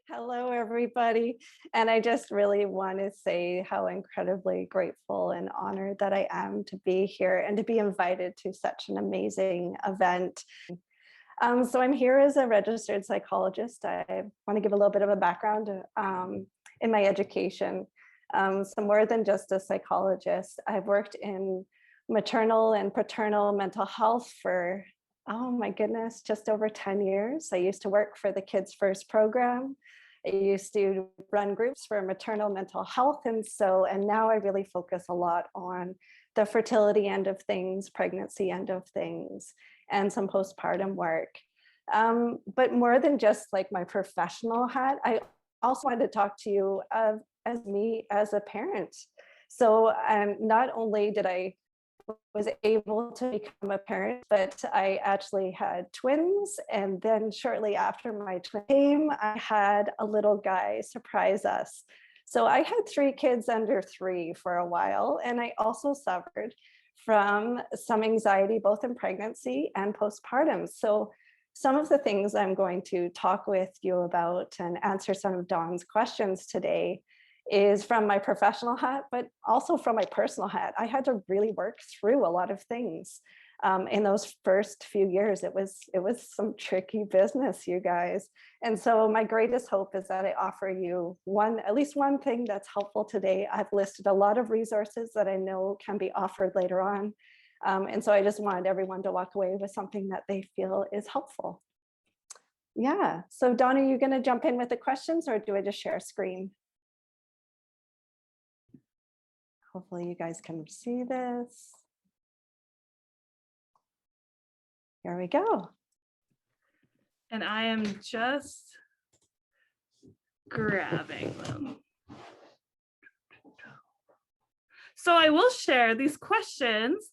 Hello, everybody. And I just really want to say how incredibly grateful and honored that I am to be here and to be invited to such an amazing event. So I'm here as a registered psychologist. I want to give a little bit of a background in my education. So more than just a psychologist, I've worked in maternal and paternal mental health for, oh my goodness, just over 10 years. I used to work for the Kids First program. I used to run groups for maternal mental health. And now I really focus a lot on the fertility end of things, pregnancy end of things, and some postpartum work. But more than just like my professional hat, I also wanted to talk to you as me as a parent. So not only did I was able to become a parent, but I actually had twins. And then shortly after my twin came, I had a little guy surprise us. So I had 3 kids under 3 for a while. And I also suffered from some anxiety, both in pregnancy and postpartum. So some of the things I'm going to talk with you about and answer some of Dawn's questions today is from my professional hat, but also from my personal hat. I had to really work through a lot of things in those first few years. It was some tricky business, you guys. And so my greatest hope is that I offer you at least one thing that's helpful today. I've listed a lot of resources that I know can be offered later on. And so I just wanted everyone to walk away with something that they feel is helpful. Yeah, so Dawn, are you gonna jump in with the questions or do I just share a screen? Hopefully you guys can see this. Here we go. And I am just grabbing them. So I will share these questions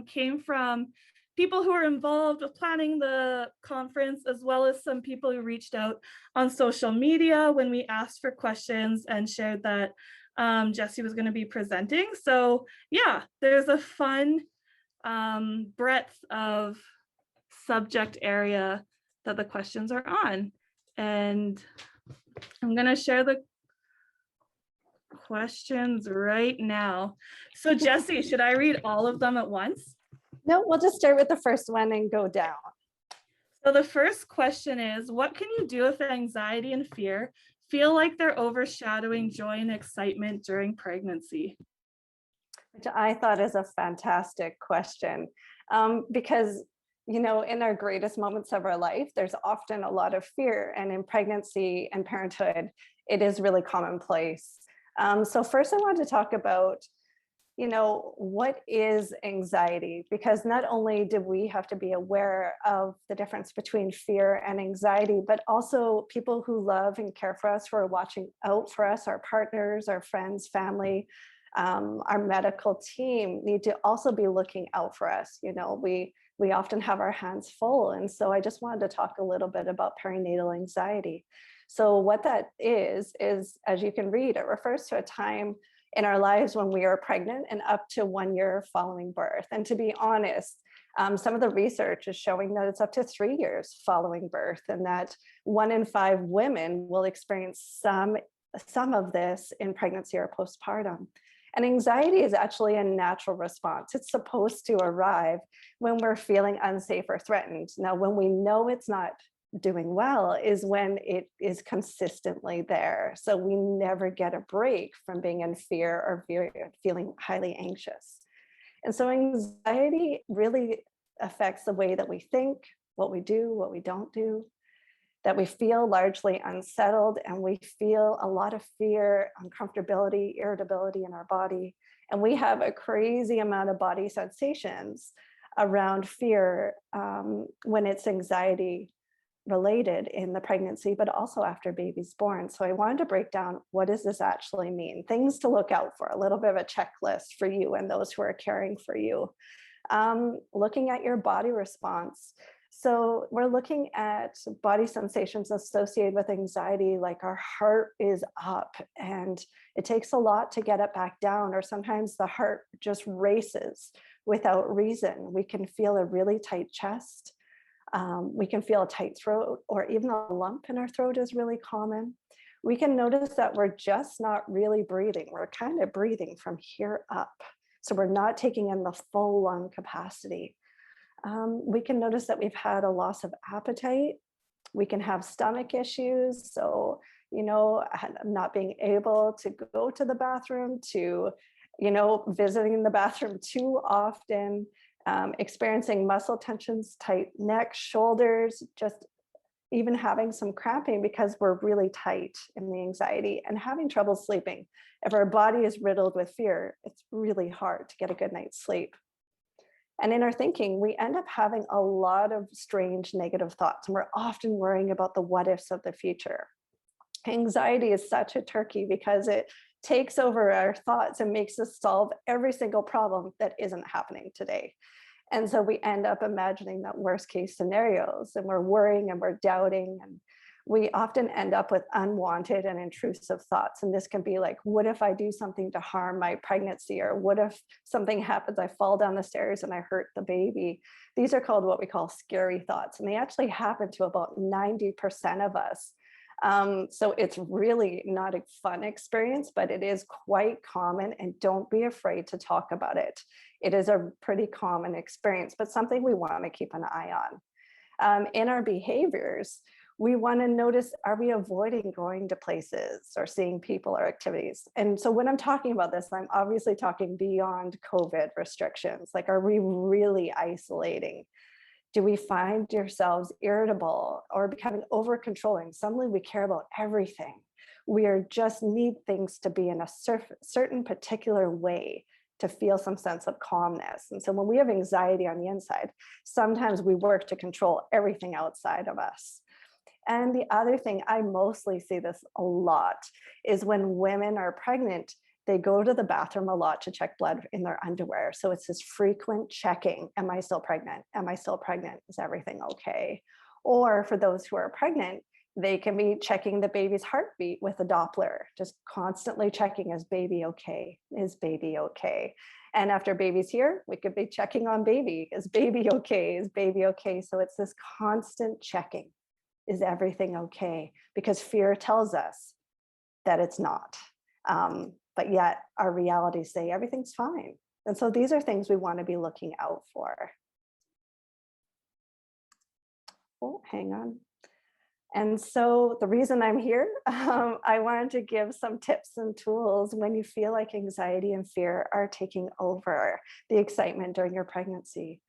came from people who are involved with planning the conference, as well as some people who reached out on social media when we asked for questions and shared that Jessi was going to be presenting. So yeah, there's a fun breadth of subject area that the questions are on. And I'm going to share the questions right now. So Jessi, should I read all of them at once? No, we'll just start with the first one and go down. So the first question is, what can you do if anxiety and fear feel like they're overshadowing joy and excitement during pregnancy? Which I thought is a fantastic question because, you know, in our greatest moments of our life, there's often a lot of fear, and in pregnancy and parenthood, it is really commonplace. So first I want to talk about, you know, what is anxiety? Because not only do we have to be aware of the difference between fear and anxiety, but also people who love and care for us, who are watching out for us, our partners, our friends, family, our medical team need to also be looking out for us. You know, we often have our hands full. And so I just wanted to talk a little bit about perinatal anxiety. So what that is, as you can read, it refers to a time in our lives when we are pregnant and up to 1 year following birth. And to be honest, some of the research is showing that it's up to 3 years following birth, and that 1 in 5 women will experience some of this in pregnancy or postpartum. And anxiety is actually a natural response. It's supposed to arrive when we're feeling unsafe or threatened. Now, when we know it's not doing well is when it is consistently there. So we never get a break from being in fear or feeling highly anxious. And so anxiety really affects the way that we think, what we do, what we don't do, that we feel largely unsettled, and we feel a lot of fear, uncomfortability, irritability in our body. And we have a crazy amount of body sensations around fear when it's anxiety related in the pregnancy, but also after baby's born. So I wanted to break down, what does this actually mean? Things to look out for, a little bit of a checklist for you and those who are caring for you. Looking at your body response. So we're looking at body sensations associated with anxiety, like our heart is up and it takes a lot to get it back down, or sometimes the heart just races without reason. We can feel a really tight chest. We can feel a tight throat, or even a lump in our throat is really common. We can notice that we're just not really breathing. We're kind of breathing from here up. So we're not taking in the full lung capacity. We can notice that we've had a loss of appetite. We can have stomach issues. So, not being able to go to the bathroom, to, visiting the bathroom too often, experiencing muscle tensions, tight neck, shoulders, just even having some cramping because we're really tight in the anxiety, and having trouble sleeping. If our body is riddled with fear, it's really hard to get a good night's sleep. And in our thinking, we end up having a lot of strange negative thoughts, and we're often worrying about the what ifs of the future. Anxiety is such a turkey because it takes over our thoughts and makes us solve every single problem that isn't happening today. And so we end up imagining that worst case scenarios, and we're worrying and we're doubting, and we often end up with unwanted and intrusive thoughts. And this can be like, what if I do something to harm my pregnancy? Or what if something happens, I fall down the stairs and I hurt the baby? These are called what we call scary thoughts. And they actually happen to about 90% of us. So it's really not a fun experience, but it is quite common, and don't be afraid to talk about it. It is a pretty common experience, but something we want to keep an eye on. In our behaviors, we want to notice, are we avoiding going to places or seeing people or activities? And so when I'm talking about this, I'm obviously talking beyond COVID restrictions. Like, are we really isolating? Do we find yourselves irritable or becoming over controlling? Suddenly we care about everything. We are just need things to be in a certain particular way to feel some sense of calmness. And so when we have anxiety on the inside, sometimes we work to control everything outside of us. And the other thing, I mostly see this a lot, is when women are pregnant, they go to the bathroom a lot to check blood in their underwear. So it's this frequent checking. Am I still pregnant? Am I still pregnant? Is everything okay? Or for those who are pregnant, they can be checking the baby's heartbeat with a Doppler, just constantly checking, is baby okay? Is baby okay? And after baby's here, we could be checking on baby. Is baby okay? Is baby okay? So it's this constant checking. Is everything okay? Because fear tells us that it's not. But yet our realities say everything's fine. And so these are things we want to be looking out for. Oh, hang on. And so the reason I'm here, I wanted to give some tips and tools when you feel like anxiety and fear are taking over the excitement during your pregnancy.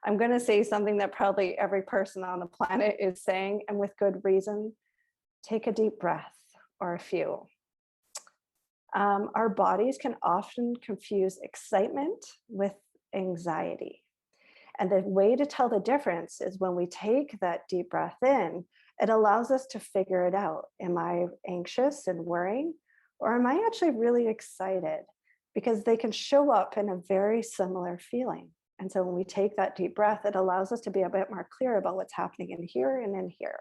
I'm going to say something that probably every person on the planet is saying, and with good reason. Take a deep breath, or a few. Our bodies can often confuse excitement with anxiety. And the way to tell the difference is when we take that deep breath in, it allows us to figure it out. Am I anxious and worrying, or am I actually really excited? Because they can show up in a very similar feeling. And so when we take that deep breath, it allows us to be a bit more clear about what's happening in here and in here.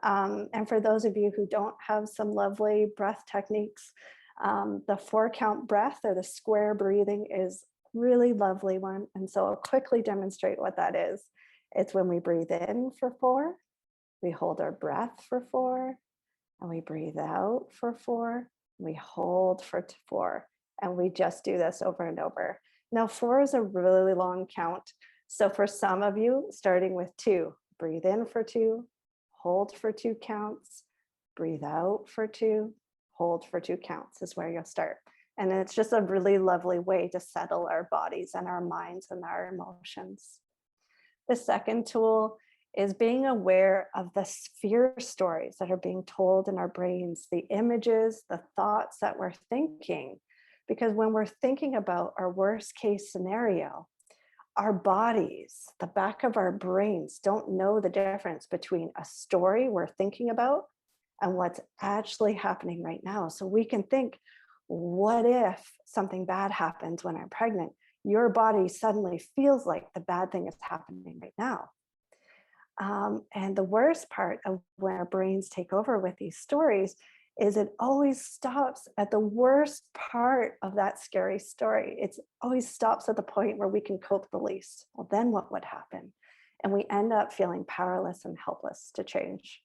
And for those of you who don't have some lovely breath techniques, the 4-count breath, or the square breathing, is really lovely one. And so I'll quickly demonstrate what that is. It's when we breathe in for 4, we hold our breath for 4, and we breathe out for 4, we hold for 4, and we just do this over and over. Now 4 is a really long count. So for some of you, starting with 2, breathe in for 2, hold for 2 counts, breathe out for 2, hold for 2 counts is where you'll start. And it's just a really lovely way to settle our bodies and our minds and our emotions. The second tool is being aware of the fear stories that are being told in our brains, the images, the thoughts that we're thinking. Because when we're thinking about our worst case scenario, our bodies, the back of our brains, don't know the difference between a story we're thinking about and what's actually happening right now. So we can think, what if something bad happens when I'm pregnant? Your body suddenly feels like the bad thing is happening right now. And the worst part of when our brains take over with these stories is it always stops at the worst part of that scary story. It always stops at the point where we can cope the least. Well, then what would happen? And we end up feeling powerless and helpless to change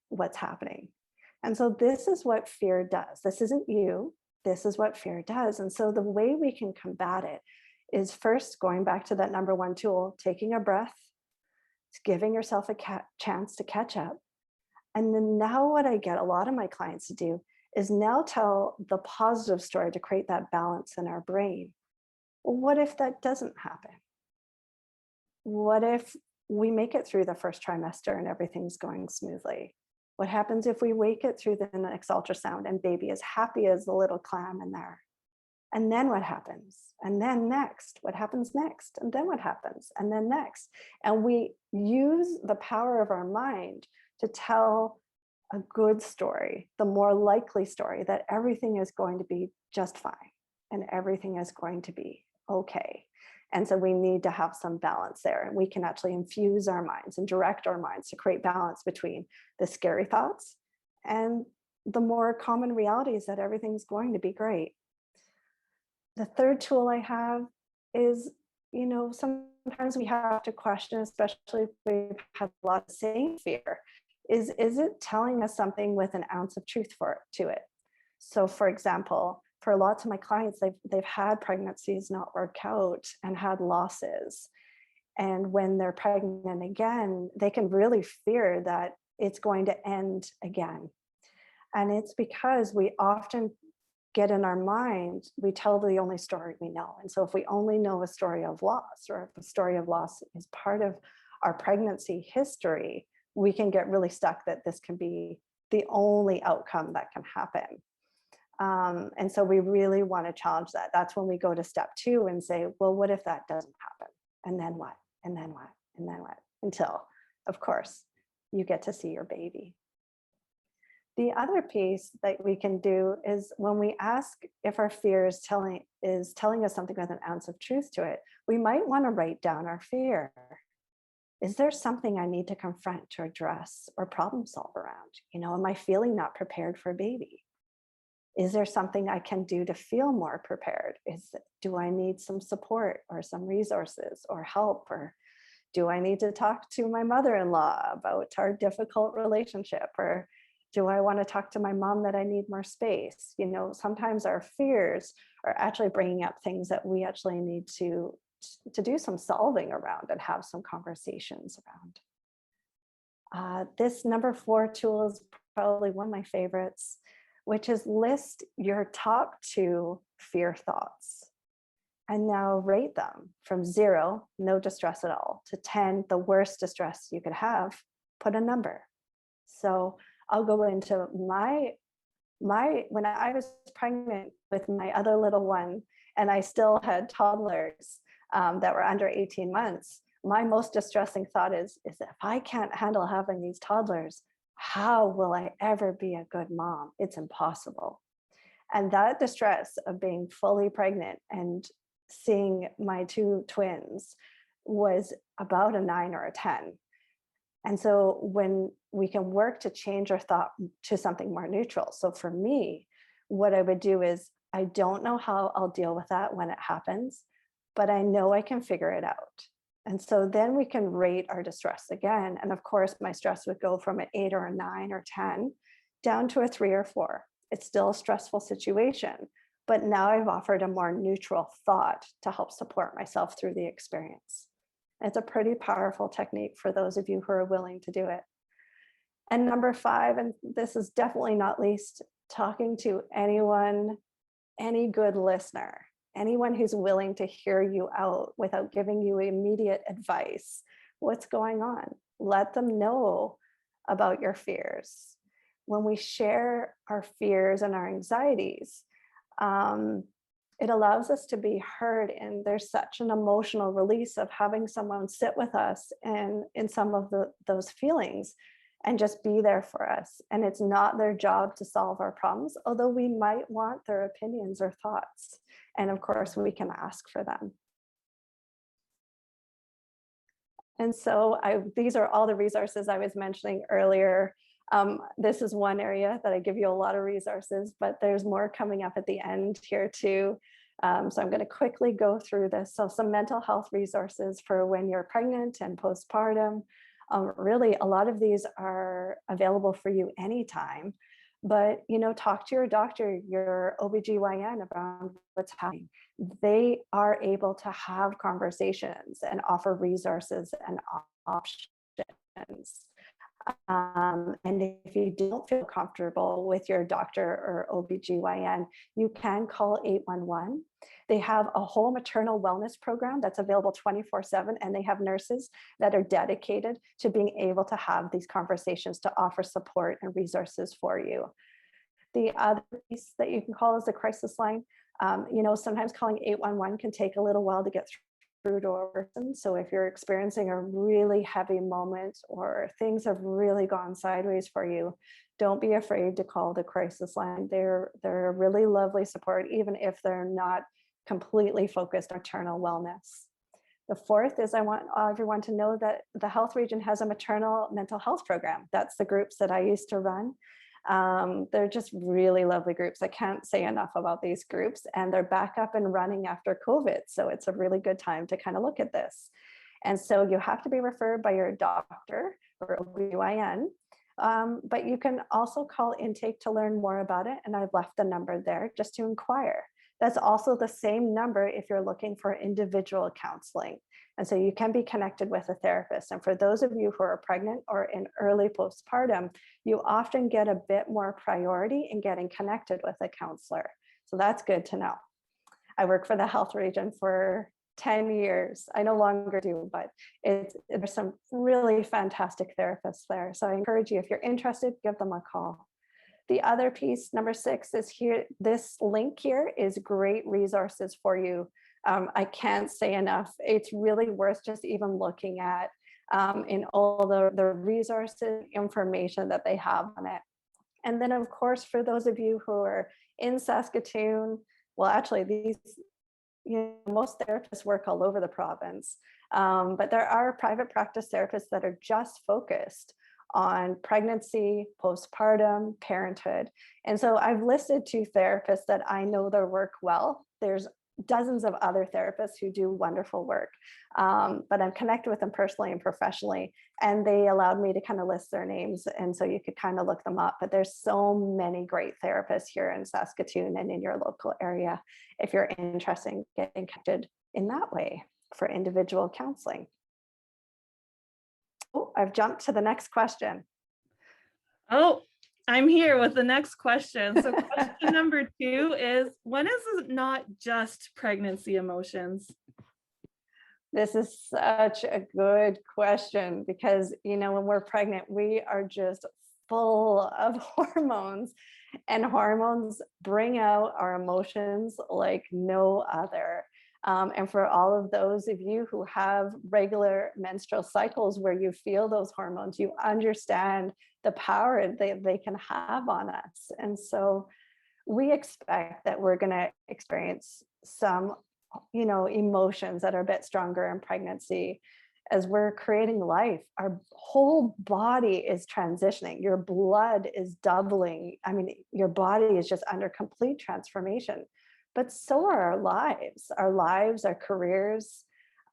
what's happening. And so this is what fear does. This isn't you. This is what fear does. And so the way we can combat it is first going back to that number one tool, taking a breath, giving yourself a chance to catch up. And then now what I get a lot of my clients to do is now tell the positive story to create that balance in our brain. Well, what if that doesn't happen? What if we make it through the first trimester and everything's going smoothly? What happens if we wake it through the next ultrasound and baby is happy as a little clam in there? And then what happens? And then next, what happens next? And then what happens? And then next. And we use the power of our mind to tell a good story, the more likely story that everything is going to be just fine and everything is going to be okay. And so we need to have some balance there. And we can actually infuse our minds and direct our minds to create balance between the scary thoughts and the more common realities that everything's going to be great. The third tool I have is, sometimes we have to question, especially if we've had a lot of same fear, is it telling us something with an ounce of truth to it? So for example, for lots of my clients, they've had pregnancies not work out and had losses. And when they're pregnant again, they can really fear that it's going to end again. And it's because we often get in our mind, we tell the only story we know. And so if we only know a story of loss, or if a story of loss is part of our pregnancy history, we can get really stuck that this can be the only outcome that can happen. And so we really want to challenge that. That's when we go to step 2 and say, well, what if that doesn't happen? And then what? And then what? And then what? Until, of course, you get to see your baby. The other piece that we can do is when we ask if our fear is telling us something with an ounce of truth to it, we might want to write down our fear. Is there something I need to confront or address or problem solve around? Am I feeling not prepared for a baby? Is there something I can do to feel more prepared? Do I need some support or some resources or help? Or do I need to talk to my mother-in-law about our difficult relationship? Or do I want to talk to my mom that I need more space? Sometimes our fears are actually bringing up things that we actually need to do some solving around and have some conversations around. This number 4 tool is probably one of my favorites, which is list your top 2 fear thoughts. And now rate them from 0, no distress at all, to 10, the worst distress you could have, put a number. So I'll go into my when I was pregnant with my other little one, and I still had toddlers that were under 18 months, my most distressing thought is if I can't handle having these toddlers, how will I ever be a good mom? It's impossible. And that distress of being fully pregnant and seeing my 2 twins was about a 9 or a 10. And so when we can work to change our thought to something more neutral. So for me, what I would do is, I don't know how I'll deal with that when it happens, but I know I can figure it out. And so then we can rate our distress again. And of course, my stress would go from an 8 or a 9 or 10 down to a 3 or 4. It's still a stressful situation, but now I've offered a more neutral thought to help support myself through the experience. It's a pretty powerful technique for those of you who are willing to do it. And number 5, and this is definitely not least, talking to anyone, any good listener, anyone who's willing to hear you out without giving you immediate advice. What's going on? Let them know about your fears. When we share our fears and our anxieties, it allows us to be heard, and there's such an emotional release of having someone sit with us and in some of those feelings and just be there for us. And it's not their job to solve our problems, although we might want their opinions or thoughts. And of course, we can ask for them. And so these are all the resources I was mentioning earlier. This is one area that I give you a lot of resources, but there's more coming up at the end here too. So I'm going to quickly go through this. So some mental health resources for when you're pregnant and postpartum. Really, a lot of these are available for you anytime. But, talk to your doctor, your OBGYN around what's happening. They are able to have conversations and offer resources and options. And if you don't feel comfortable with your doctor or OBGYN, you can call 811. They have a whole maternal wellness program that's available 24/7, and they have nurses that are dedicated to being able to have these conversations to offer support and resources for you. The other piece that you can call is the crisis line. Sometimes calling 811 can take a little while to get through to a person. So if you're experiencing a really heavy moment or things have really gone sideways for you, don't be afraid to call the crisis line. They're a really lovely support, even if they're not completely focused on maternal wellness. The fourth is I want everyone to know that the health region has a maternal mental health program. That's the groups that I used to run. They're just really lovely groups. I can't say enough about these groups, and they're back up and running after COVID. So it's a really good time to kind of look at this. And so you have to be referred by your doctor or OBGYN, but you can also call intake to learn more about it. And I've left the number there just to inquire. That's also the same number if you're looking for individual counseling. And so you can be connected with a therapist. And for those of you who are pregnant or in early postpartum, you often get a bit more priority in getting connected with a counselor. So that's good to know. I work for the health region for 10 years. I no longer do, but there's some really fantastic therapists there. So I encourage you, if you're interested, give them a call. The other piece, number 6, is here. This link here is great resources for you. I can't say enough. It's really worth just even looking at in all the resources, information that they have on it. And then, of course, for those of you who are in Saskatoon, well, actually, most therapists work all over the province, but there are private practice therapists that are just focused on pregnancy, postpartum, parenthood. And so I've listed 2 therapists that I know their work well. There's dozens of other therapists who do wonderful work, but I'm connected with them personally and professionally, and they allowed me to kind of list their names, and so you could kind of look them up. But there's so many great therapists here in Saskatoon and in your local area if you're interested in getting connected in that way for individual counseling. Oh, I've jumped to the next question. Oh, I'm here with the next question. So question number 2 is, when is it not just pregnancy emotions? This is such a good question because, when we're pregnant, we are just full of hormones, and hormones bring out our emotions like no other. And for all of those of you who have regular menstrual cycles where you feel those hormones, you understand the power they can have on us. And so we expect that we're going to experience some, emotions that are a bit stronger in pregnancy. As we're creating life, our whole body is transitioning. Your blood is doubling. I mean, your body is just under complete transformation. But so are our lives. Our careers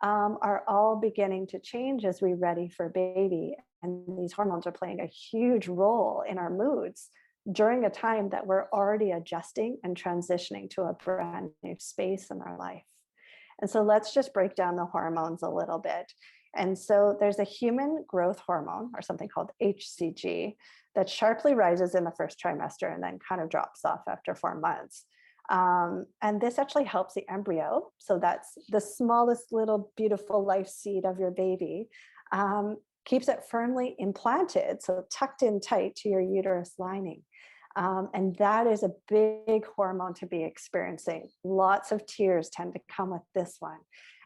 are all beginning to change as we ready for baby. And these hormones are playing a huge role in our moods during a time that we're already adjusting and transitioning to a brand new space in our life. And so let's just break down the hormones a little bit. And so there's a human growth hormone, or something called HCG, that sharply rises in the first trimester and then kind of drops off after 4 months. And this actually helps the embryo. So that's the smallest little beautiful life seed of your baby, keeps it firmly implanted, so tucked in tight to your uterus lining. And that is a big hormone to be experiencing. Lots of tears tend to come with this one.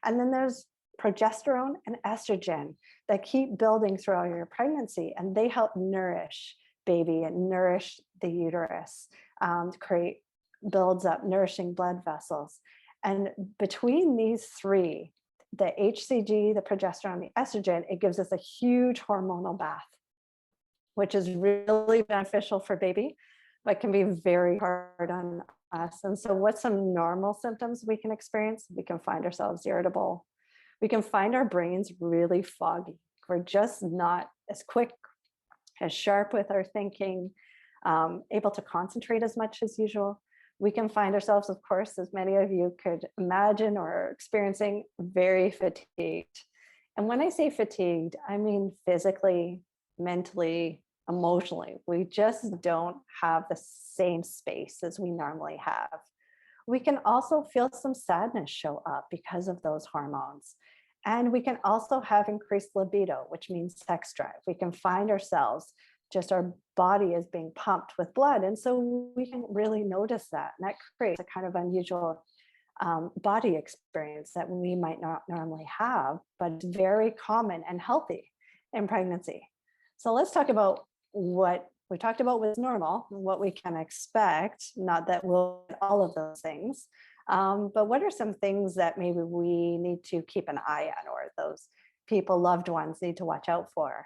And then there's progesterone and estrogen that keep building throughout your pregnancy, and they help nourish baby and nourish the uterus, builds up nourishing blood vessels. And between these 3, the HCG, the progesterone, the estrogen, it gives us a huge hormonal bath, which is really beneficial for baby, but can be very hard on us. And so what's some normal symptoms we can experience? We can find ourselves irritable. We can find our brains really foggy. We're just not as quick, as sharp with our thinking, able to concentrate as much as usual. We can find ourselves, of course, as many of you could imagine or experiencing, very fatigued. And when I say fatigued, I mean physically, mentally, emotionally. We just don't have the same space as we normally have. We can also feel some sadness show up because of those hormones. And we can also have increased libido, which means sex drive. We can find ourselves, just our body is being pumped with blood. And so we can really notice that. And that creates a kind of unusual body experience that we might not normally have, but it's very common and healthy in pregnancy. So let's talk about what we talked about was normal, what we can expect, not that we'll get all of those things, but what are some things that maybe we need to keep an eye on, or those people, loved ones, need to watch out for?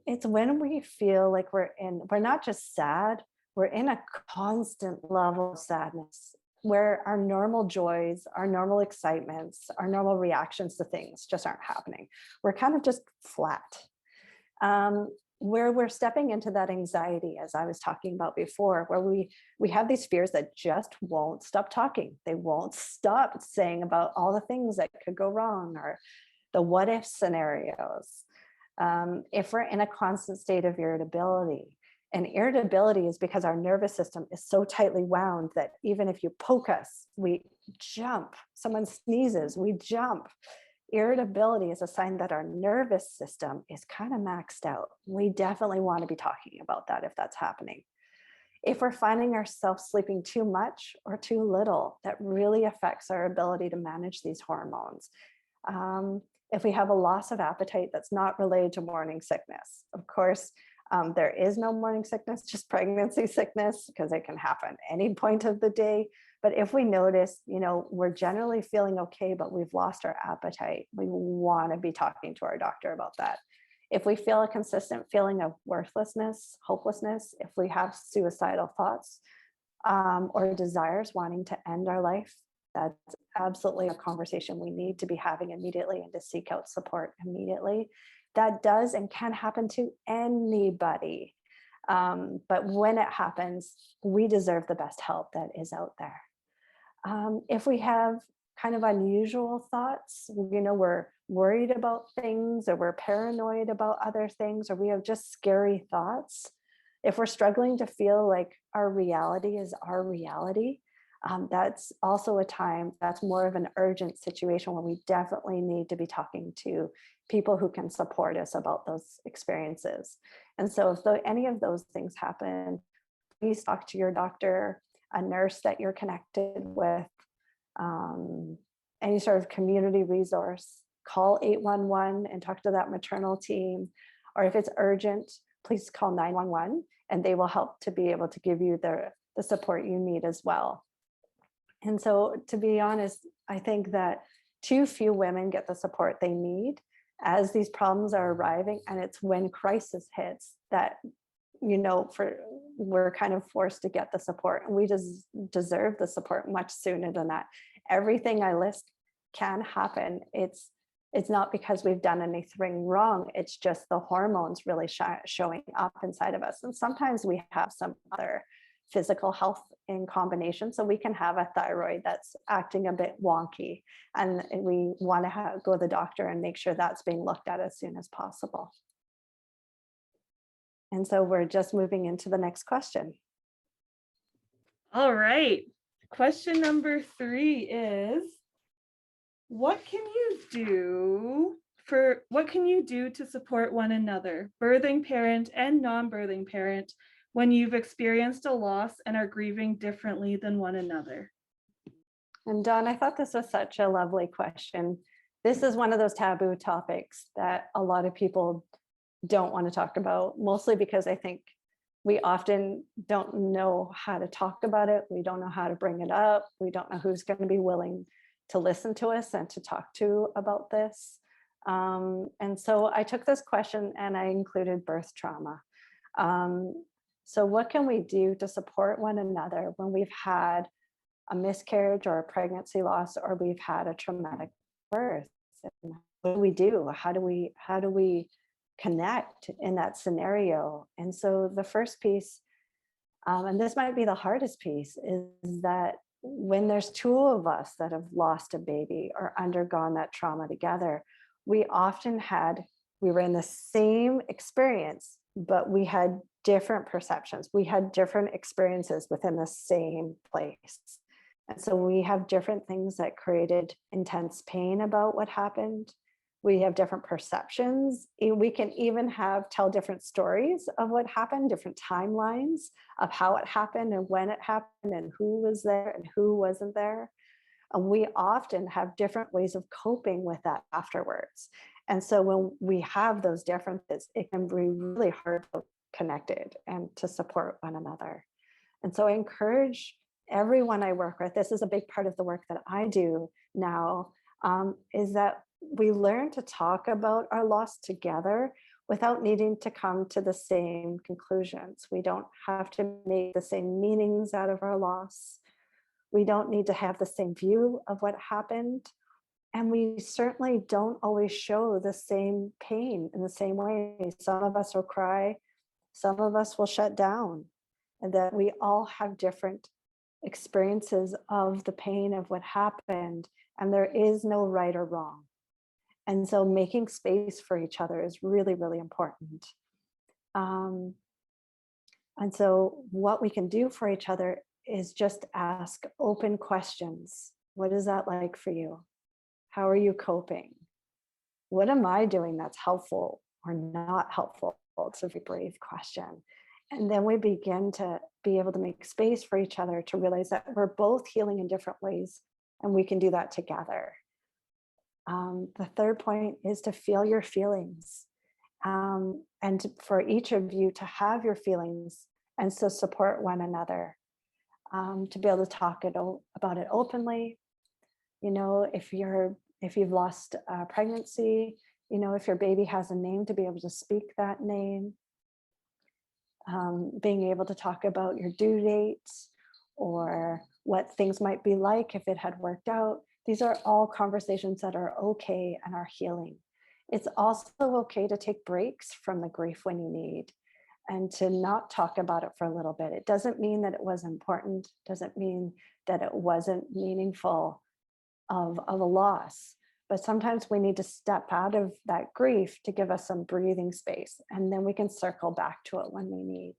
It's when we feel like we're not just sad, we're in a constant level of sadness where our normal joys, our normal excitements, our normal reactions to things just aren't happening. We're kind of just flat. Where we're stepping into that anxiety, as I was talking about before, where we have these fears that just won't stop talking. They won't stop saying about all the things that could go wrong, or the what if scenarios. If we're in a constant state of irritability, and irritability is because our nervous system is so tightly wound that even if you poke us, we jump. Someone sneezes, we jump. Irritability is a sign that our nervous system is kind of maxed out. We definitely want to be talking about that if that's happening. If we're finding ourselves sleeping too much or too little, that really affects our ability to manage these hormones. If we have a loss of appetite that's not related to morning sickness, of course, there is no morning sickness, just pregnancy sickness, because it can happen any point of the day. But if we notice, we're generally feeling okay, but we've lost our appetite, we want to be talking to our doctor about that. If we feel a consistent feeling of worthlessness, hopelessness, if we have suicidal thoughts or desires wanting to end our life, that's absolutely a conversation we need to be having immediately, and to seek out support immediately. That does and can happen to anybody. But when it happens, we deserve the best help that is out there. If we have kind of unusual thoughts, we're worried about things, or we're paranoid about other things, or we have just scary thoughts. If we're struggling to feel like our reality is our reality, that's also a time that's more of an urgent situation where we definitely need to be talking to people who can support us about those experiences. And so if any of those things happen, please talk to your doctor, a nurse that you're connected with, any sort of community resource. Call 811 and talk to that maternal team. Or if it's urgent, please call 911, and they will help to be able to give you the support you need as well. And so, to be honest, I think that too few women get the support they need as these problems are arriving. And it's when crisis hits that, we're kind of forced to get the support. And we just deserve the support much sooner than that. Everything I list can happen. It's not because we've done anything wrong. It's just the hormones really showing up inside of us. And sometimes we have some other physical health in combination. So we can have a thyroid that's acting a bit wonky, and we want to go to the doctor and make sure that's being looked at as soon as possible. And so we're just moving into the next question. All right. Question number 3 is, what can you do to support one another, birthing parent and non-birthing parent, when you've experienced a loss and are grieving differently than one another? And Dawn, I thought this was such a lovely question. This is one of those taboo topics that a lot of people don't want to talk about, mostly because I think we often don't know how to talk about it. We don't know how to bring it up. We don't know who's going to be willing to listen to us and to talk to about this. And so I took this question and I included birth trauma. So what can we do to support one another when we've had a miscarriage or a pregnancy loss, or we've had a traumatic birth? And what do we do? How do we connect in that scenario? And so the first piece, and this might be the hardest piece, is that when there's two of us that have lost a baby or undergone that trauma together, we often we were in the same experience, but we had different perceptions. We had different experiences within the same place. And so we have different things that created intense pain about what happened. We have different perceptions. We can even tell different stories of what happened, different timelines of how it happened and when it happened and who was there and who wasn't there. And we often have different ways of coping with that afterwards. And so when we have those differences, it can be really hard to connected and to support one another. And so I encourage everyone I work with, this is a big part of the work that I do now, is that we learn to talk about our loss together without needing to come to the same conclusions. We don't have to make the same meanings out of our loss. We don't need to have the same view of what happened. And we certainly don't always show the same pain in the same way. Some of us will cry, some of us will shut down, and that we all have different experiences of the pain of what happened, and there is no right or wrong. And so making space for each other is really, really important. And so what we can do for each other is just ask open questions. What is that like for you? How are you coping? What am I doing that's helpful or not helpful? It's a very brave question. And then we begin to be able to make space for each other to realize that we're both healing in different ways, and we can do that together. The third point is to feel your feelings, and for each of you to have your feelings and to support one another, to be able to talk about it openly. You know, if you've lost pregnancy, you know, if your baby has a name, to be able to speak that name. Being able to talk about your due dates or what things might be like if it had worked out. These are all conversations that are okay and are healing. It's also okay to take breaks from the grief when you need, and to not talk about it for a little bit. It doesn't mean that it wasn't important, doesn't mean that it wasn't meaningful of a loss. But sometimes we need to step out of that grief to give us some breathing space, and then we can circle back to it when we need.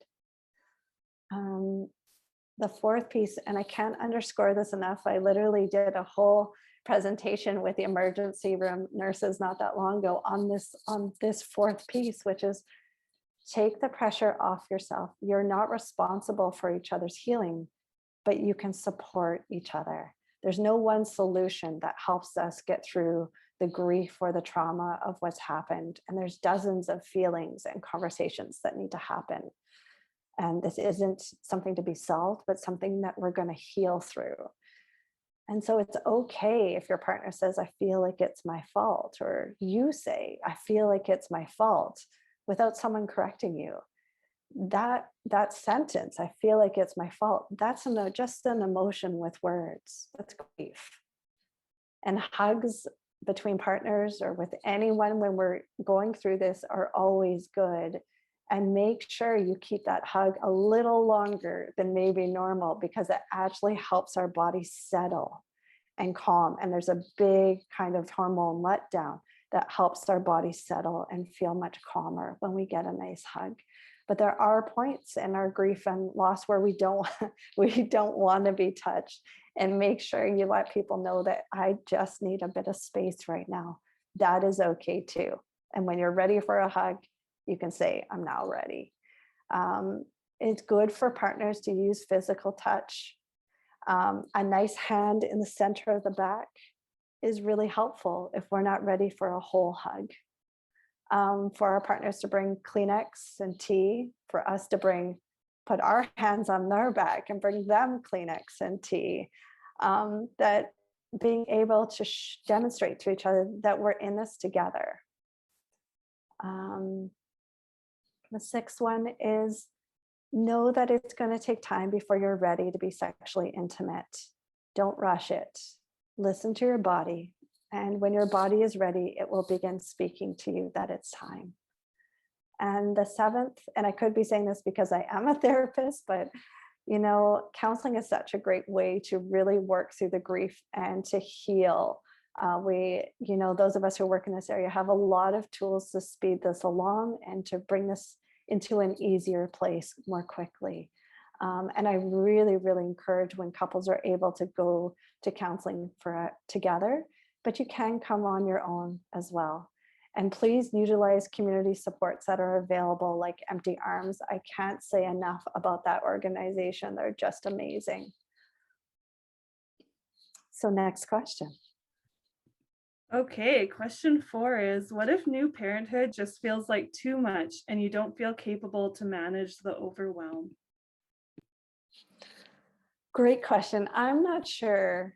The fourth piece, and I can't underscore this enough, I literally did a whole presentation with the emergency room nurses not that long ago on this fourth piece, which is take the pressure off yourself. You're not responsible for each other's healing, but you can support each other. There's no one solution that helps us get through the grief or the trauma of what's happened. And there's dozens of feelings and conversations that need to happen. And this isn't something to be solved, but something that we're going to heal through. And so it's okay if your partner says, I feel like it's my fault, or you say, I feel like it's my fault, without someone correcting you. That sentence, I feel like it's my fault, that's just an emotion with words. That's grief. And hugs between partners or with anyone when we're going through this are always good. And make sure you keep that hug a little longer than maybe normal, because it actually helps our body settle and calm. And there's a big kind of hormone letdown that helps our body settle and feel much calmer when we get a nice hug. But there are points in our grief and loss where we don't want to be touched, and make sure you let people know that I just need a bit of space right now. That is okay too. And when you're ready for a hug, you can say, I'm now ready. It's good for partners to use physical touch. A nice hand in the center of the back is really helpful if we're not ready for a whole hug. For our partners to bring Kleenex and tea, for us to put our hands on their back and bring them Kleenex and tea. That being able to demonstrate to each other that we're in this together. The sixth one is know that it's going to take time before you're ready to be sexually intimate. Don't rush it. Listen to your body. And when your body is ready, it will begin speaking to you that it's time. And the seventh, and I could be saying this because I am a therapist, but counseling is such a great way to really work through the grief and to heal. Those of us who work in this area have a lot of tools to speed this along and to bring this into an easier place more quickly. And I really, really encourage when couples are able to go to counseling together, but you can come on your own as well. And please utilize community supports that are available, like Empty Arms. I can't say enough about that organization. They're just amazing. So next question. Okay, question 4 is, what if new parenthood just feels like too much and you don't feel capable to manage the overwhelm? Great question. I'm not sure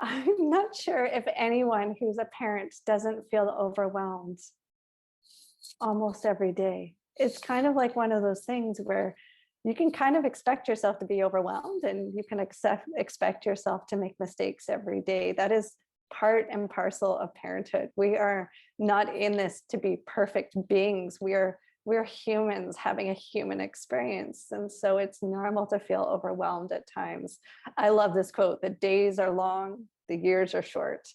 if anyone who's a parent doesn't feel overwhelmed almost every day. It's kind of like one of those things where you can kind of expect yourself to be overwhelmed, and you can expect yourself to make mistakes every day. That is part and parcel of parenthood. We are not in this to be perfect beings. We're humans having a human experience. And so it's normal to feel overwhelmed at times. I love this quote: the days are long, the years are short.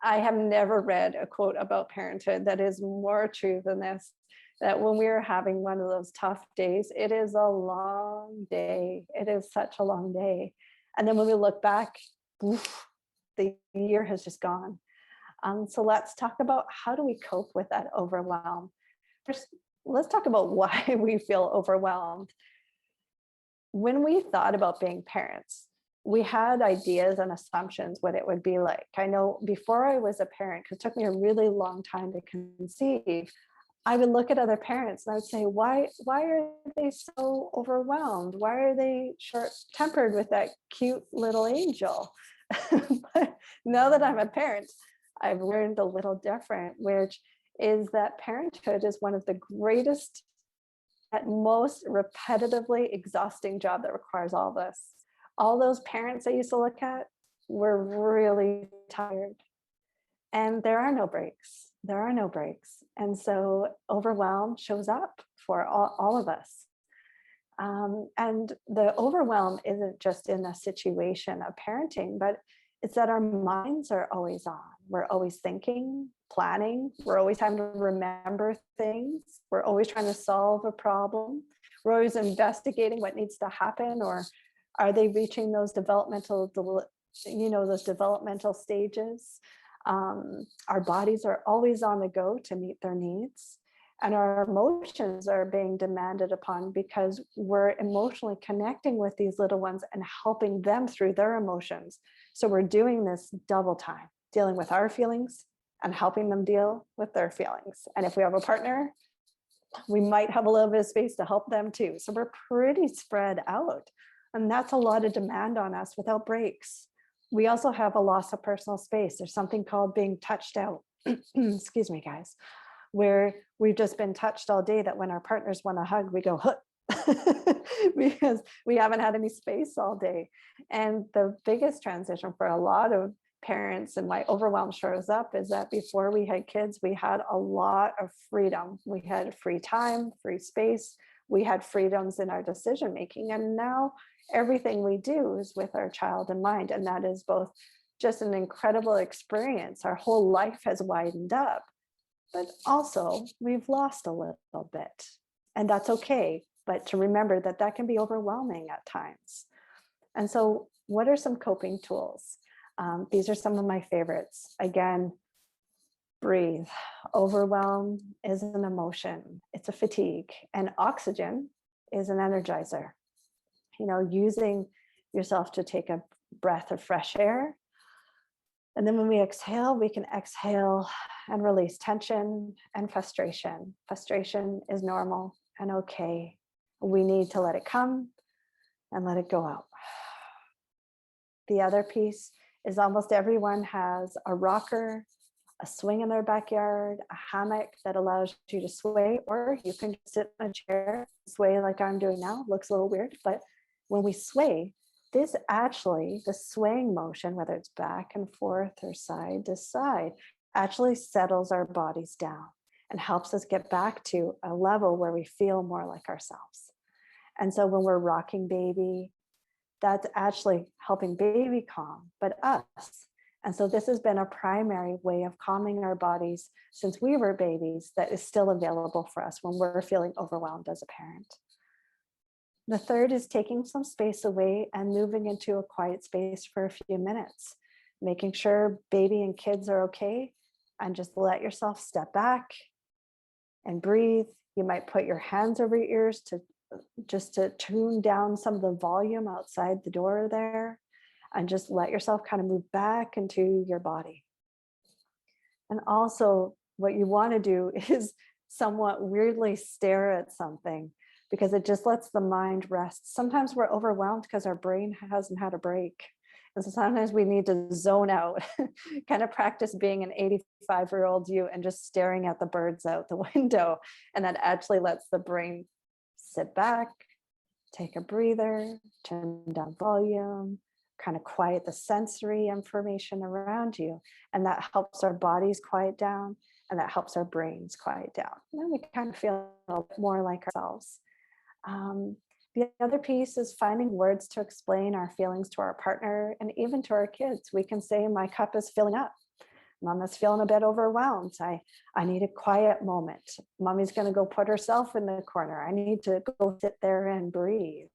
I have never read a quote about parenthood that is more true than this, that when we are having one of those tough days, it is a long day. It is such a long day. And then when we look back, the year has just gone. So let's talk about, how do we cope with that overwhelm? First, let's talk about why we feel overwhelmed. When we thought about being parents, we had ideas and assumptions what it would be like. I know before I was a parent, because it took me a really long time to conceive, I would look at other parents and I would say, why are they so overwhelmed? Why are they short-tempered with that cute little angel? But now that I'm a parent, I've learned a little different, which is that parenthood is one of the greatest, at most repetitively exhausting job that requires all of us. All those parents I used to look at were really tired. And there are no breaks. There are no breaks. And so overwhelm shows up for all of us. And the overwhelm isn't just in a situation of parenting, but it's that our minds are always on. We're always thinking, planning. We're always having to remember things. We're always trying to solve a problem. We're always investigating what needs to happen, or are they reaching those developmental stages? Our bodies are always on the go to meet their needs. And our emotions are being demanded upon because we're emotionally connecting with these little ones and helping them through their emotions. So we're doing this double time, dealing with our feelings and helping them deal with their feelings. And if we have a partner, we might have a little bit of space to help them too. So we're pretty spread out. And that's a lot of demand on us without breaks. We also have a loss of personal space. There's something called being touched out. Excuse me, guys. Where we've just been touched all day, that when our partners want a hug, we go, because we haven't had any space all day. And the biggest transition for a lot of parents, and why overwhelm shows up, is that before we had kids, we had a lot of freedom. We had free time, free space. We had freedoms in our decision making. And now everything we do is with our child in mind. And that is both just an incredible experience. Our whole life has widened up. But also we've lost a little bit, and that's okay. But to remember that that can be overwhelming at times. And so what are some coping tools? These are some of my favorites. Again, breathe. Overwhelm is an emotion. It's a fatigue, and oxygen is an energizer. Using yourself to take a breath of fresh air. And then when we exhale, we can exhale and release tension and frustration. Frustration is normal and okay. We need to let it come and let it go out. The other piece is almost everyone has a rocker a swing in their backyard, a hammock that allows you to sway, or you can sit in a chair, sway like I'm doing now. Looks a little weird, but when we sway, this actually, the swaying motion, whether it's back and forth or side to side, actually settles our bodies down and helps us get back to a level where we feel more like ourselves. And so when we're rocking baby, that's actually helping baby calm, but us. And so this has been a primary way of calming our bodies since we were babies that is still available for us when we're feeling overwhelmed as a parent. The third is taking some space away and moving into a quiet space for a few minutes, making sure baby and kids are okay, and just let yourself step back and breathe. You might put your hands over your ears to just to tune down some of the volume outside the door there, and just let yourself kind of move back into your body. And also what you want to do is somewhat weirdly stare at something, because it just lets the mind rest. Sometimes we're overwhelmed because our brain hasn't had a break. And so sometimes we need to zone out, kind of practice being an 85-year-old you and just staring at the birds out the window. And that actually lets the brain sit back, take a breather, turn down volume, kind of quiet the sensory information around you. And that helps our bodies quiet down, and that helps our brains quiet down. And then we kind of feel more like ourselves. The other piece is finding words to explain our feelings to our partner and even to our kids. We can say, my cup is filling up. Mama's feeling a bit overwhelmed. I need a quiet moment. Mommy's going to go put herself in the corner. I need to go sit there and breathe.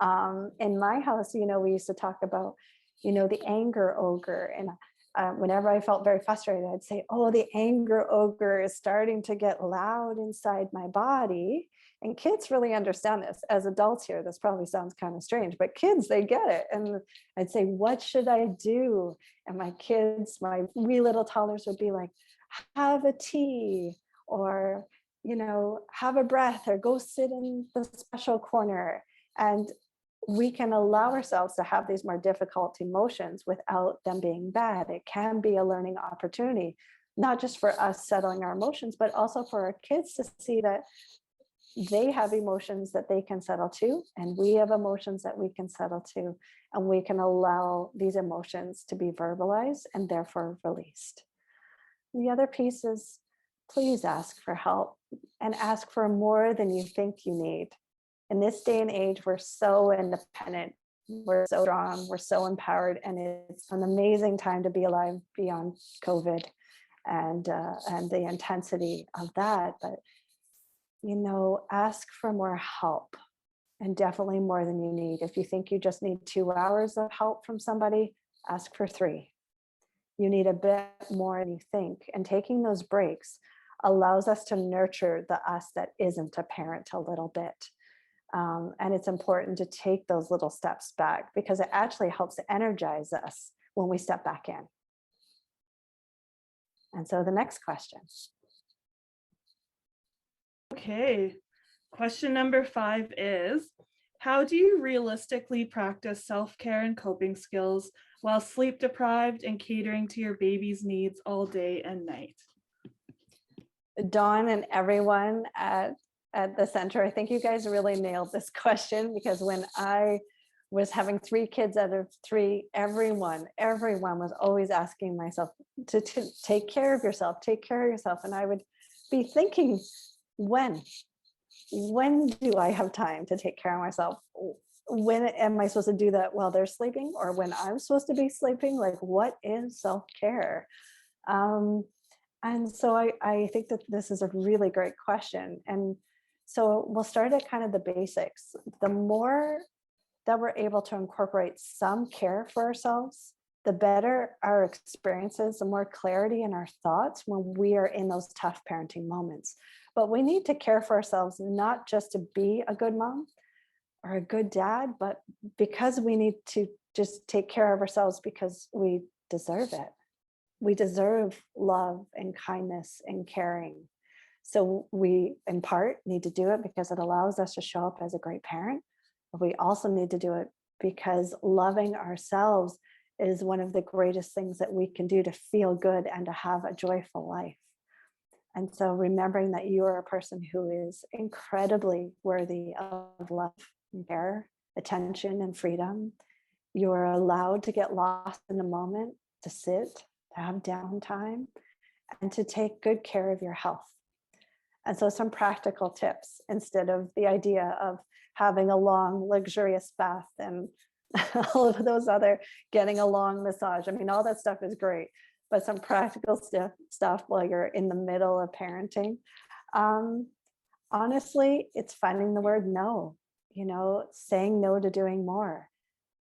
In my house, we used to talk about, the anger ogre. And whenever I felt very frustrated, I'd say, oh, the anger ogre is starting to get loud inside my body. And kids really understand this. As adults here, this probably sounds kind of strange, but kids, they get it. And I'd say, what should I do? And my kids, my wee little toddlers would be like, have a tea, or, have a breath, or go sit in the special corner. And we can allow ourselves to have these more difficult emotions without them being bad. It can be a learning opportunity, not just for us settling our emotions, but also for our kids to see that they have emotions that they can settle too, and we have emotions that we can settle too, and we can allow these emotions to be verbalized and therefore released. The other piece is, please ask for help, and ask for more than you think you need. In this day and age, we're so independent, we're so strong, we're so empowered, and it's an amazing time to be alive beyond COVID and the intensity of that. But ask for more help, and definitely more than you need. If you think you just need 2 hours of help from somebody, ask for 3. You need a bit more than you think. And taking those breaks allows us to nurture the us that isn't a parent a little bit. And it's important to take those little steps back, because it actually helps energize us when we step back in. And so the next question. Okay, question number 5 is, how do you realistically practice self-care and coping skills while sleep deprived and catering to your baby's needs all day and night? Dawn and everyone at the center, I think you guys really nailed this question, because when I was having 3 kids out of 3, everyone was always asking myself to take care of yourself, And I would be thinking, when do I have time to take care of myself? When am I supposed to do that while they're sleeping, or when I'm supposed to be sleeping? Like, what is self-care? And so I think that this is a really great question. And so we'll start at kind of the basics. The more that we're able to incorporate some care for ourselves, the better our experiences, the more clarity in our thoughts when we are in those tough parenting moments. But we need to care for ourselves, not just to be a good mom or a good dad, but because we need to just take care of ourselves because we deserve it. We deserve love and kindness and caring. So we, in part, need to do it because it allows us to show up as a great parent. But we also need to do it because loving ourselves is one of the greatest things that we can do to feel good and to have a joyful life. And so remembering that you are a person who is incredibly worthy of love and care, attention, and freedom. You are allowed to get lost in the moment, to sit, to have downtime, and to take good care of your health. And so some practical tips, instead of the idea of having a long, luxurious bath and all of those other getting a long massage. I mean, all that stuff is great, but some practical stuff while you're in the middle of parenting. Honestly, it's finding the word no, saying no to doing more.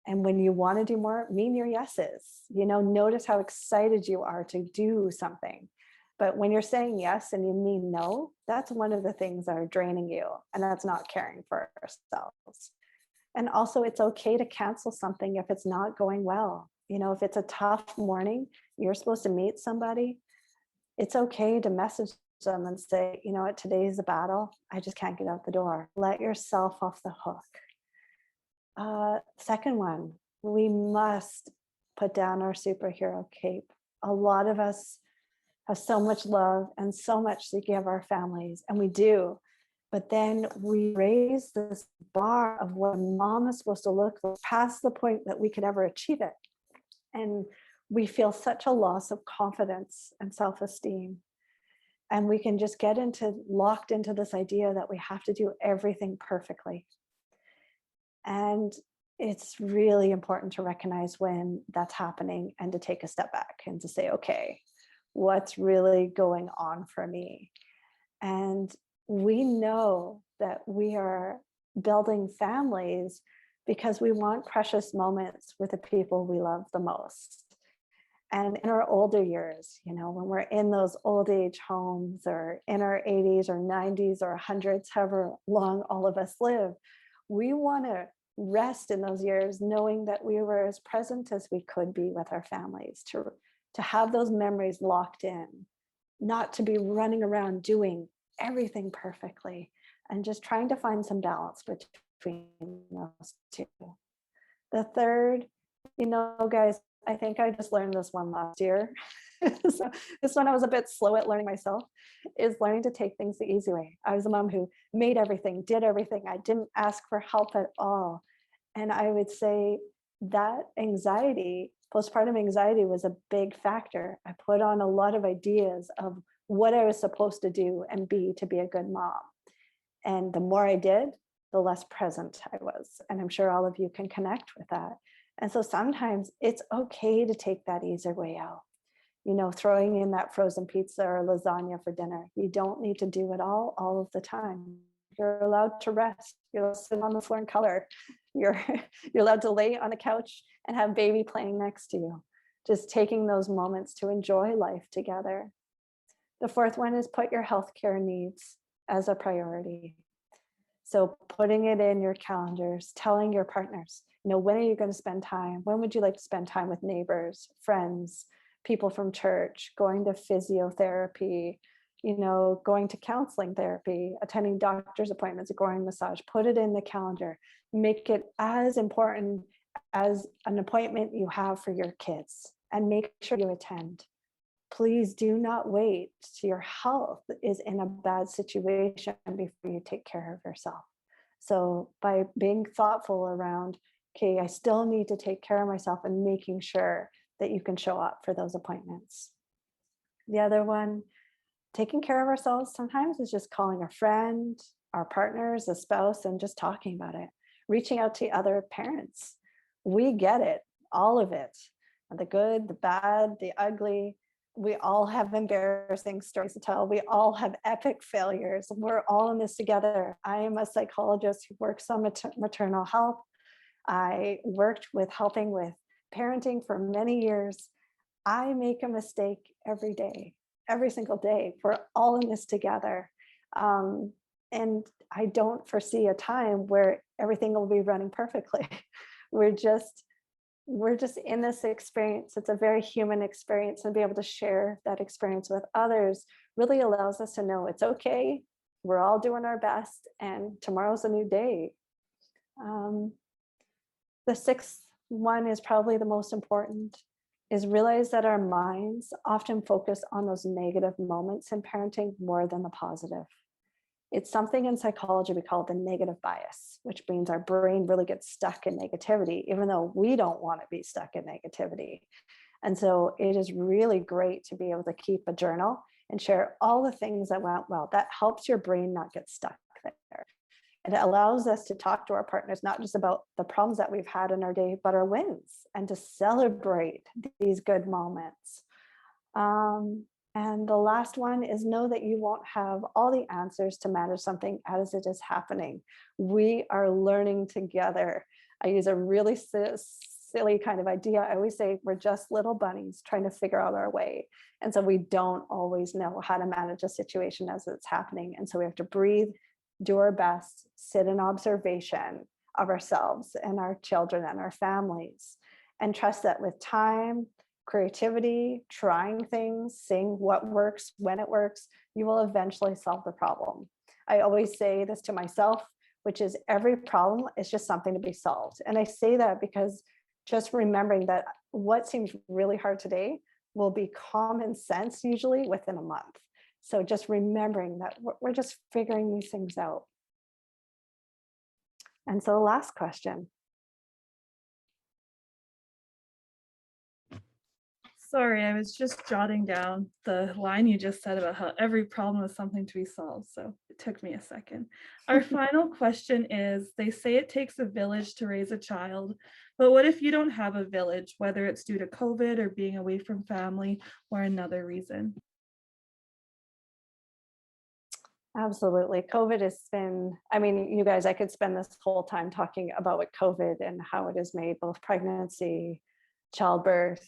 And when you want to do more, mean your yeses. Notice how excited you are to do something. But when you're saying yes and you mean no, that's one of the things that are draining you, and that's not caring for ourselves. And also, it's okay to cancel something if it's not going well. If it's a tough morning, you're supposed to meet somebody, it's okay to message them and say, you know what, today's a battle. I just can't get out the door. Let yourself off the hook. Second one, we must put down our superhero cape. A lot of us have so much love and so much to give our families, and we do. But then we raise this bar of what a mom is supposed to look like past the point that we could ever achieve it. And we feel such a loss of confidence and self-esteem. And we can just get locked into this idea that we have to do everything perfectly. And it's really important to recognize when that's happening and to take a step back and to say, okay, what's really going on for me? And we know that we are building families because we want precious moments with the people we love the most. And in our older years, when we're in those old age homes or in our 80s or 90s or 100s, however long all of us live, we want to rest in those years knowing that we were as present as we could be with our families, to have those memories locked in, not to be running around doing everything perfectly, and just trying to find some balance between those two. The third, guys, I think I just learned this one last year. So this one I was a bit slow at learning myself, is learning to take things the easy way. I was a mom who made everything, did everything. I didn't ask for help at all. And I would say that postpartum anxiety was a big factor. I put on a lot of ideas of what I was supposed to do and be to be a good mom. And the more I did, the less present I was. And I'm sure all of you can connect with that. And so sometimes it's okay to take that easier way out. Throwing in that frozen pizza or lasagna for dinner. You don't need to do it all of the time. You're allowed to rest. You're allowed to sit on the floor and color. You're allowed to lay on a couch and have baby playing next to you. Just taking those moments to enjoy life together. The fourth one is put your healthcare needs as a priority. So putting it in your calendars, telling your partners, when are you going to spend time? When would you like to spend time with neighbors, friends, people from church, going to physiotherapy, going to counseling therapy, attending doctor's appointments, going massage? Put it in the calendar. Make it as important as an appointment you have for your kids, and make sure you attend. Please do not wait till your health is in a bad situation before you take care of yourself. So by being thoughtful around, okay, I still need to take care of myself, and making sure that you can show up for those appointments. The other one, taking care of ourselves sometimes is just calling a friend, our partners, a spouse, and just talking about it. Reaching out to other parents. We get it, all of it. The good, the bad, the ugly. We all have embarrassing stories to tell. We all have epic failures. We're all in this together. I am a psychologist who works on maternal health. I worked with helping with parenting for many years. I make a mistake every day, every single day. We're all in this together. And I don't foresee a time where everything will be running perfectly. We're just in this experience. It's a very human experience, and be able to share that experience with others really allows us to know it's okay. We're all doing our best, and tomorrow's a new day. The sixth one is probably the most important, is realize that our minds often focus on those negative moments in parenting more than the positive. It's something in psychology we call the negative bias, which means our brain really gets stuck in negativity, even though we don't want to be stuck in negativity. And so it is really great to be able to keep a journal and share all the things that went well. That helps your brain not get stuck there. And it allows us to talk to our partners, not just about the problems that we've had in our day, but our wins, and to celebrate these good moments. And the last one is know that you won't have all the answers to manage something as it is happening. We are learning together. I use a really silly kind of idea. I always say we're just little bunnies trying to figure out our way. And so we don't always know how to manage a situation as it's happening. And so we have to breathe, do our best, sit in observation of ourselves and our children and our families, and trust that with time, creativity, trying things, seeing what works, when it works, you will eventually solve the problem. I always say this to myself, which is every problem is just something to be solved. And I say that because just remembering that what seems really hard today will be common sense usually within a month. So just remembering that we're just figuring these things out. And so the last question. Sorry, I was just jotting down the line you just said about how every problem is something to be solved. So it took me a second. Our final question is, they say it takes a village to raise a child, but what if you don't have a village, whether it's due to COVID or being away from family or another reason? Absolutely. COVID has been, I mean, you guys, I could spend this whole time talking about what COVID and how it has made both pregnancy, childbirth,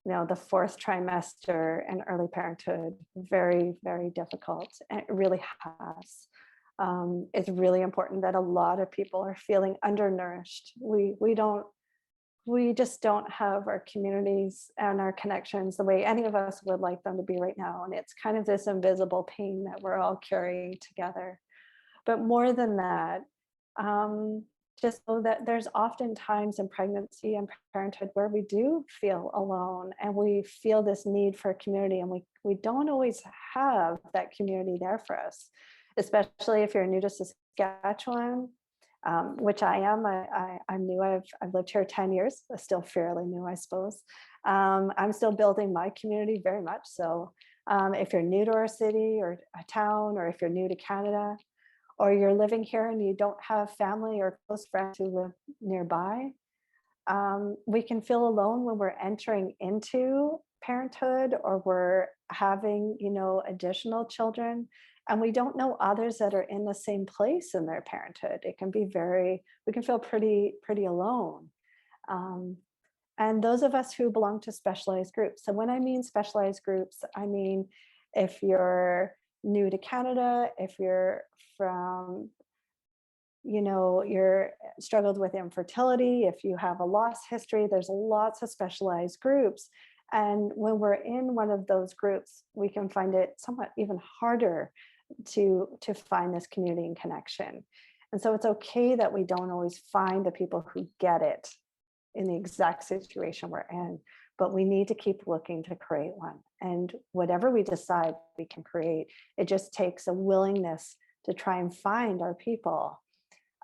the fourth trimester and early parenthood very, very difficult. And it really has. It's really important that a lot of people are feeling undernourished. We just don't have our communities and our connections the way any of us would like them to be right now. And it's kind of this invisible pain that we're all carrying together. But more than that, just know that there's often times in pregnancy and parenthood where we do feel alone and we feel this need for a community, and we don't always have that community there for us, especially if you're new to Saskatchewan. Which I am. I'm new. I've lived here 10 years. Still fairly new, I suppose. I'm still building my community very much. So if you're new to our city or a town, or if you're new to Canada, or you're living here and you don't have family or close friends who live nearby, we can feel alone when we're entering into parenthood or we're having, additional children, and we don't know others that are in the same place in their parenthood. It can be we can feel pretty alone. And those of us who belong to specialized groups. So when I mean specialized groups, I mean, if you're new to Canada, if you're from, you're struggled with infertility, if you have a loss history, there's lots of specialized groups. And when we're in one of those groups, we can find it somewhat even harder to find this community and connection. And so it's okay that we don't always find the people who get it in the exact situation we're in, but we need to keep looking to create one. And whatever we decide we can create, it just takes a willingness to try and find our people.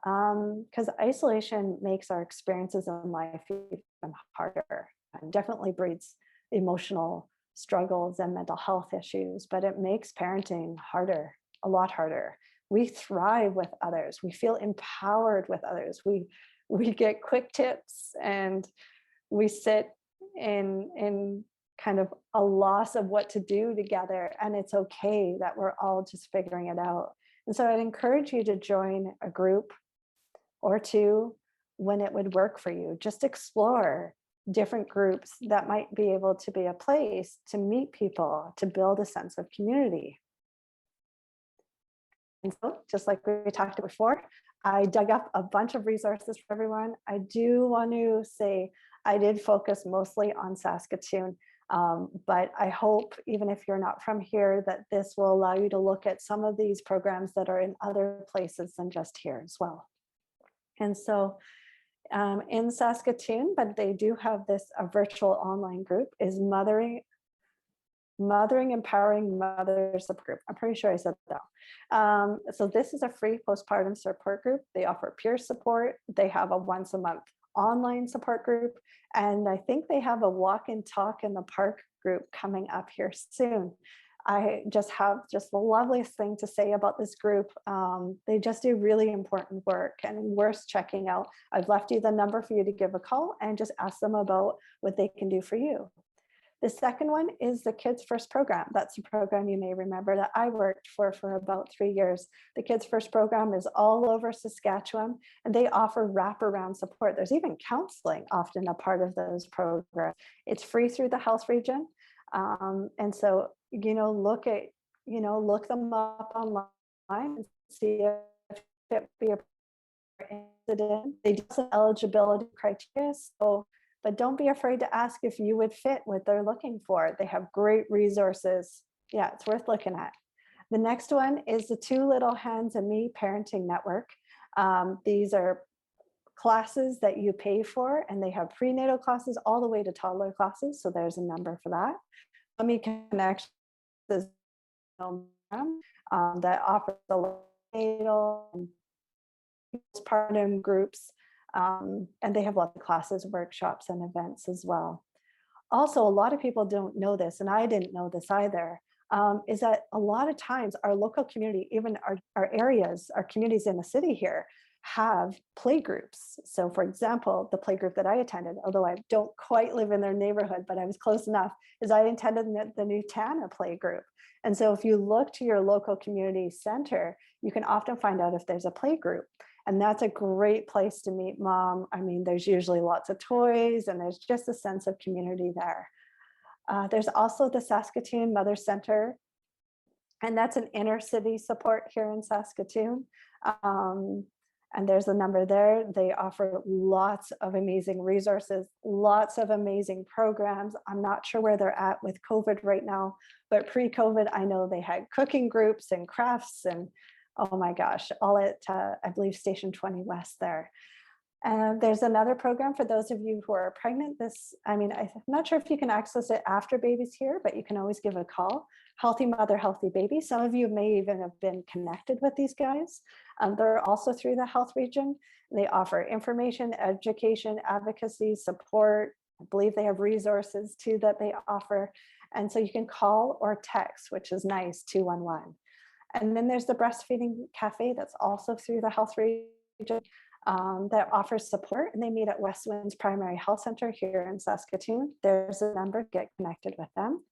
Because isolation makes our experiences in life even harder, and definitely breeds emotional struggles and mental health issues, but it makes parenting harder, a lot harder. We thrive with others. We feel empowered with others. We get quick tips, and we sit in kind of a loss of what to do together. And it's okay that we're all just figuring it out. And so I'd encourage you to join a group or two when it would work for you. Just explore different groups that might be able to be a place to meet people, to build a sense of community. And so, just like we talked about before, I dug up a bunch of resources for everyone. I do want to say I did focus mostly on Saskatoon, but I hope, even if you're not from here, that this will allow you to look at some of these programs that are in other places than just here as well. And so in Saskatoon, but they do have this a virtual online group, is Mothering Empowering Mothers Support Group. I'm pretty sure I said that. So this is a free postpartum support group. They offer peer support. They have a once a month online support group. And I think they have a walk and talk in the park group coming up here soon. I just have just the loveliest thing to say about this group. They just do really important work and worth checking out. I've left you the number for you to give a call and just ask them about what they can do for you. The second one is the Kids First program. That's a program you may remember that I worked for about 3 years. The Kids First program is all over Saskatchewan, and they offer wraparound support. There's even counseling often a part of those programs. It's free through the health region. And so, look them up online and see if it be a incident. They do some eligibility criteria. But don't be afraid to ask if you would fit what they're looking for. They have great resources. Yeah, it's worth looking at. The next one is the Two Little Hands and Me Parenting Network. These are classes that you pay for, and they have prenatal classes all the way to toddler classes. So there's a number for that. Mommy Connections is that offers the prenatal and postpartum groups. And they have lots of classes, workshops, and events as well. Also, a lot of people don't know this, and I didn't know this either, is that a lot of times our local community, even our areas, our communities in the city here, have play groups. So for example, the play group that I attended, although I don't quite live in their neighborhood, but I was close enough, is I attended the new Tana play group. And so if you look to your local community center, you can often find out if there's a play group. And that's a great place to meet mom. I mean, there's usually lots of toys and there's just a sense of community there. There's also the Saskatoon Mother Center, and that's an inner city support here in Saskatoon. And there's a number there. They offer lots of amazing resources, lots of amazing programs. I'm not sure where they're at with COVID right now, but pre-COVID, I know they had cooking groups and crafts and oh my gosh, all at, I believe, Station 20 West there. And there's another program for those of you who are pregnant. I'm not sure if you can access it after baby's here, but you can always give a call. Healthy Mother, Healthy Baby. Some of you may even have been connected with these guys. They're also through the health region. They offer information, education, advocacy, support. I believe they have resources too that they offer. And so you can call or text, which is nice, 211. And then there's the Breastfeeding Cafe that's also through the health region that offers support, and they meet at West Winds Primary Health Center here in Saskatoon. There's a number, get connected with them.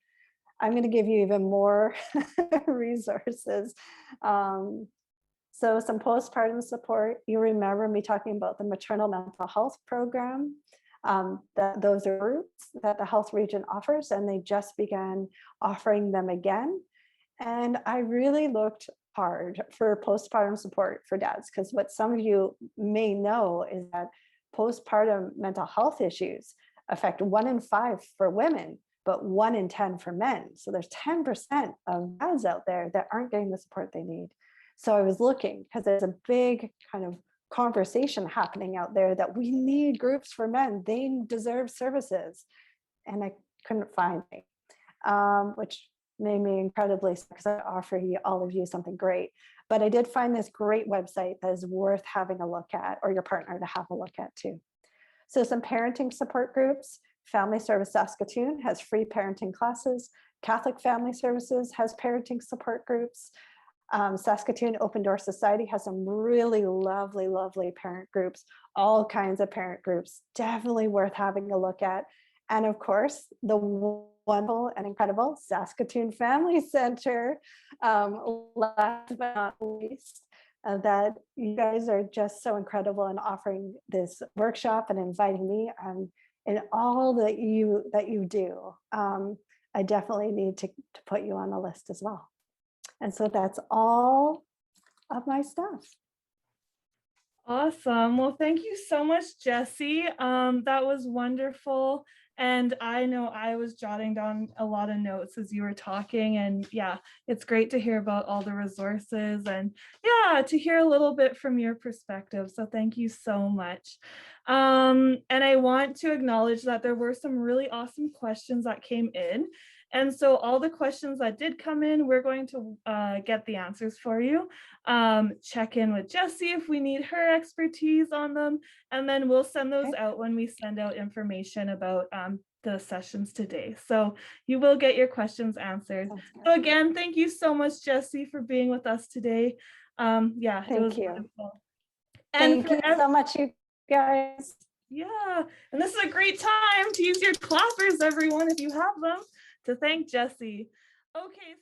I'm going to give you even more resources. So some postpartum support. You remember me talking about the maternal mental health program. Those are groups that the health region offers, and they just began offering them again. And I really looked hard for postpartum support for dads, because what some of you may know is that postpartum mental health issues affect 1 in 5 for women, but 1 in 10 for men. So there's 10% of dads out there that aren't getting the support they need. So I was looking, because there's a big kind of conversation happening out there that we need groups for men. They deserve services. And I couldn't find it, which made me incredibly sad, because I offer all of you something great. But I did find this great website that is worth having a look at, or your partner to have a look at too. So some parenting support groups. Family Service Saskatoon has free parenting classes. Catholic Family Services has parenting support groups. Saskatoon Open Door Society has some really lovely, lovely parent groups, all kinds of parent groups, definitely worth having a look at. And of course, the wonderful and incredible Saskatoon Family Center, last but not least, that you guys are just so incredible in offering this workshop and inviting me in all that you do. I definitely need to put you on the list as well. And so that's all of my stuff. Awesome. Well, thank you so much, Jessi. That was wonderful. And I know I was jotting down a lot of notes as you were talking. And yeah, it's great to hear about all the resources and yeah, to hear a little bit from your perspective. So thank you so much. And I want to acknowledge that there were some really awesome questions that came in. And so all the questions that did come in, we're going to get the answers for you. Check in with Jessi if we need her expertise on them. And then we'll send those out when we send out information about the sessions today. So you will get your questions answered. So again, thank you so much, Jessi, for being with us today. Yeah, it was wonderful. And thank you so much, you guys. Yeah, and this is a great time to use your clappers, everyone, if you have them, to thank Jessi. Okay.